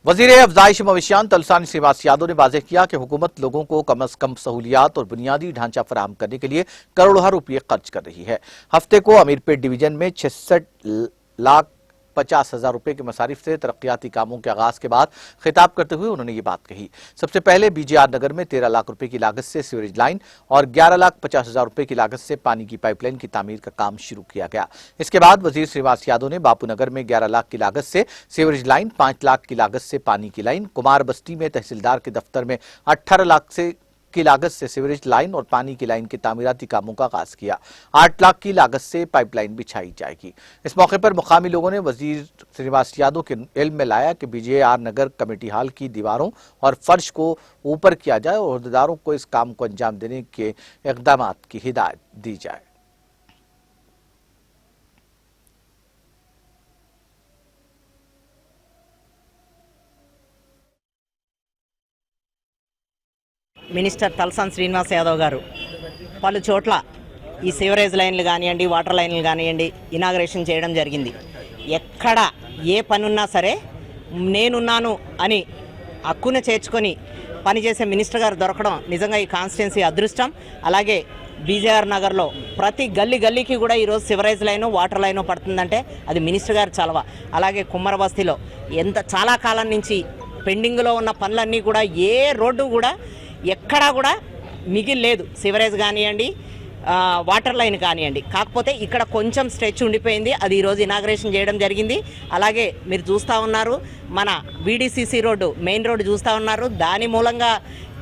वजीर अफजाइश मवेशियान तलसानी श्रीनिवास यादव ने वाज़ेह किया कि हुकूमत लोगों को कम अज कम सहूलियात और बुनियादी ढांचा फराहम करने के लिए करोड़ों रुपये खर्च कर रही है। हफ्ते को अमीरपेट डिवीजन में 66,50,000 रुपए के मसारिफ से तरक्याती कामों के आगाज के बाद खिताब करते हुए उन्होंने ये बात कही। सबसे पहले बीजेआर नगर में 13 लाख रुपए की लागत से सीवरेज लाइन और 11,50,000 रुपए की लागत से पानी की पाइपलाइन की तामीर का काम शुरू किया गया। इसके बाद वजीर श्रीनिवास यादव ने बापूनगर में 11 लाख की लागत से सीवरेज लाइन, 5 लाख की लागत से पानी की लाइन, कुमार बस्ती में तहसीलदार के दफ्तर में 18 लाख की लागत से सीवरेज लाइन और पानी की लाइन के तामीराती कामों का आगाज किया। 8 लाख की लागत से पाइपलाइन बिछाई जाएगी। इस मौके पर मुकामी लोगों ने वजीर श्रीनिवास यादव के इल्म में लाया कि बीजेआर नगर कमेटी हाल की दीवारों और फर्श को ऊपर किया जाए और अहदेदारों को इस काम को अंजाम देने के इकदाम की हिदायत दी जाए। మినిస్టర్ తలసాని శ్రీనివాస్ యాదవ్ గారు పలు చోట్ల ఈ సివరేజ్ లైన్లు కానివ్వండి, వాటర్ లైన్లు కానివ్వండి ఇనాగరేషన్ చేయడం జరిగింది. ఎక్కడ ఏ పనున్నా సరే నేనున్నాను అని హక్కున చేర్చుకొని పనిచేసే మినిస్టర్ గారు దొరకడం నిజంగా ఈ కాన్స్టిట్యున్సీ అదృష్టం. అలాగే బీజేఆర్ నగర్లో ప్రతి గల్లీకి కూడా ఈరోజు సివరేజ్ లైను, వాటర్ లైను పడుతుందంటే అది మినిస్టర్ గారు చలవ. అలాగే కుమ్మర బస్తీలో చాలా కాలం నుంచి పెండింగ్లో ఉన్న పనులన్నీ కూడా ఏ రోడ్డు కూడా ఎక్కడా కూడా మిగిలేదు. సివరేజ్ కానివ్వండి, వాటర్ లైన్ కానివ్వండి. కాకపోతే ఇక్కడ కొంచెం స్ట్రెచ్ ఉండిపోయింది. అది ఈరోజు ఇనాగ్రేషన్ చేయడం జరిగింది. అలాగే మీరు చూస్తూ ఉన్నారు మన వీడీసీసీ రోడ్డు, మెయిన్ రోడ్డు చూస్తూ ఉన్నారు. దాని మూలంగా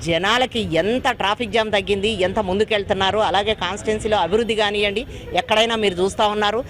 జనాలకి ఎంత ట్రాఫిక్ జామ్ తగ్గింది, ఎంత ముందుకెళ్తున్నారు. అలాగే కాన్స్టిట్యున్సీలో అభివృద్ధి కానివ్వండి ఎక్కడైనా మీరు చూస్తూ ఉన్నారు.